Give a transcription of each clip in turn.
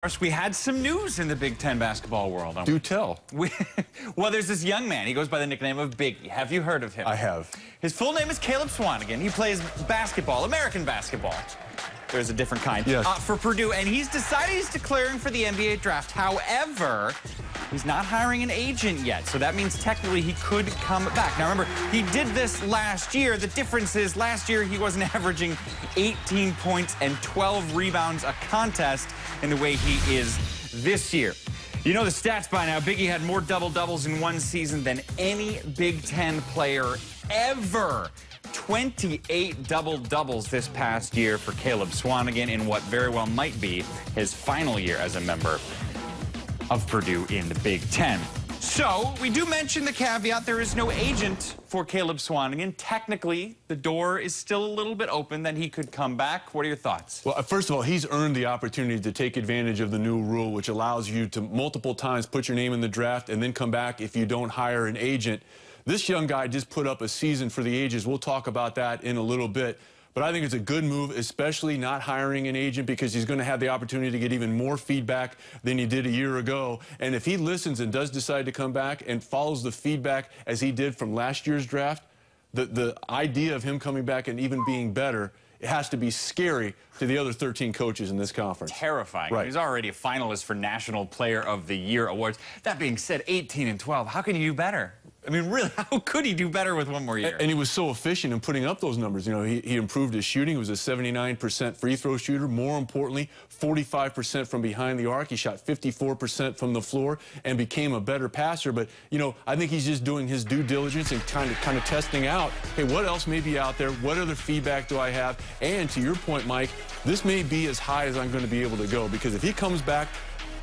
First, we had some news in the Big Ten basketball world. Do tell. Well, there's this young man. He goes by the nickname of Biggie. Have you heard of him? I have. His full name is Caleb Swanigan. He plays basketball, American basketball. There's a different kind. Yes. For Purdue, and he's decided he's declaring for the NBA draft. However, he's not hiring an agent yet, so that means technically he could come back. Now, remember, he did this last year. The difference is last year he wasn't averaging 18 points and 12 rebounds a contest in the way he is this year. You know the stats by now. Biggie had more double-doubles in one season than any Big Ten player ever. 28 double-doubles this past year for Caleb Swanigan in what very well might be his final year as a member of Purdue in the Big Ten. So, we do mention the caveat, there is no agent for Caleb Swanigan. Technically, the door is still a little bit open that he could come back. What are your thoughts? Well, first of all, he's earned the opportunity to take advantage of the new rule, which allows you to multiple times put your name in the draft and then come back if you don't hire an agent. This young guy just put up a season for the ages. We'll talk about that in a little bit. But I think it's a good move, especially not hiring an agent, because he's going to have the opportunity to get even more feedback than he did a year ago. And if he listens and does decide to come back and follows the feedback as he did from last year's draft, the idea of him coming back and even being better, it has to be scary to the other 13 coaches in this conference. Terrifying. Right. He's already a finalist for National Player of the Year awards. That being said, 18 and 12, how can you do better? I mean, really, how could he do better with one more year? And he was so efficient in putting up those numbers. You know, he improved his shooting. He was a 79% free throw shooter. More importantly, 45% from behind the arc. He shot 54% from the floor and became a better passer. But, you know, I think he's just doing his due diligence and kind of testing out, hey, what else may be out there? What other feedback do I have? And to your point, Mike, this may be as high as I'm going to be able to go, because if he comes back,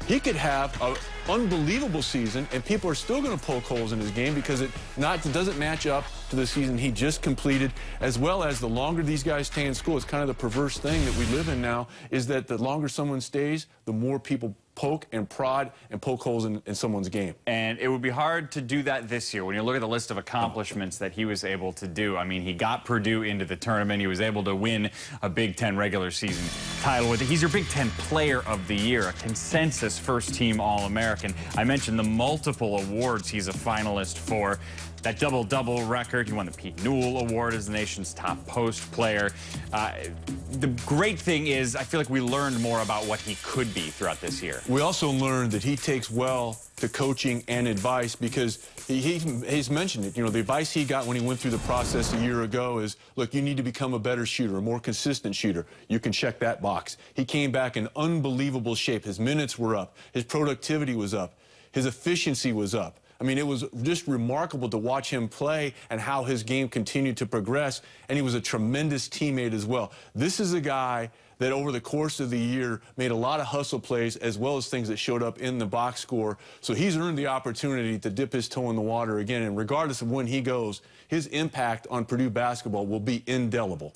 he could have an unbelievable season, and people are still going to poke holes in his game because it doesn't match up to the season he just completed, as well as the longer these guys stay in school. It's kind of the perverse thing that we live in now, is that the longer someone stays, the more people poke and prod and poke holes in someone's game. And it would be hard to do that this year. When you look at the list of accomplishments that he was able to do, I mean, he got Purdue into the tournament. He was able to win a Big Ten regular season title with it. He's your Big Ten Player of the Year, a consensus first-team All-American. I mentioned the multiple awards he's a finalist for. That double-double record. He won the Pete Newell Award as the nation's top post player. The great thing is, I feel like we learned more about what he could be throughout this year. We also learned that he takes well to coaching and advice, because he's mentioned it. You know, the advice he got when he went through the process a year ago is, look, you need to become a better shooter, a more consistent shooter. You can check that box. He came back in unbelievable shape. His minutes were up. His productivity was up. His efficiency was up. I mean, it was just remarkable to watch him play and how his game continued to progress, and he was a tremendous teammate as well. This is a guy that over the course of the year made a lot of hustle plays, as well as things that showed up in the box score. So he's earned the opportunity to dip his toe in the water again, and regardless of when he goes, his impact on Purdue basketball will be indelible.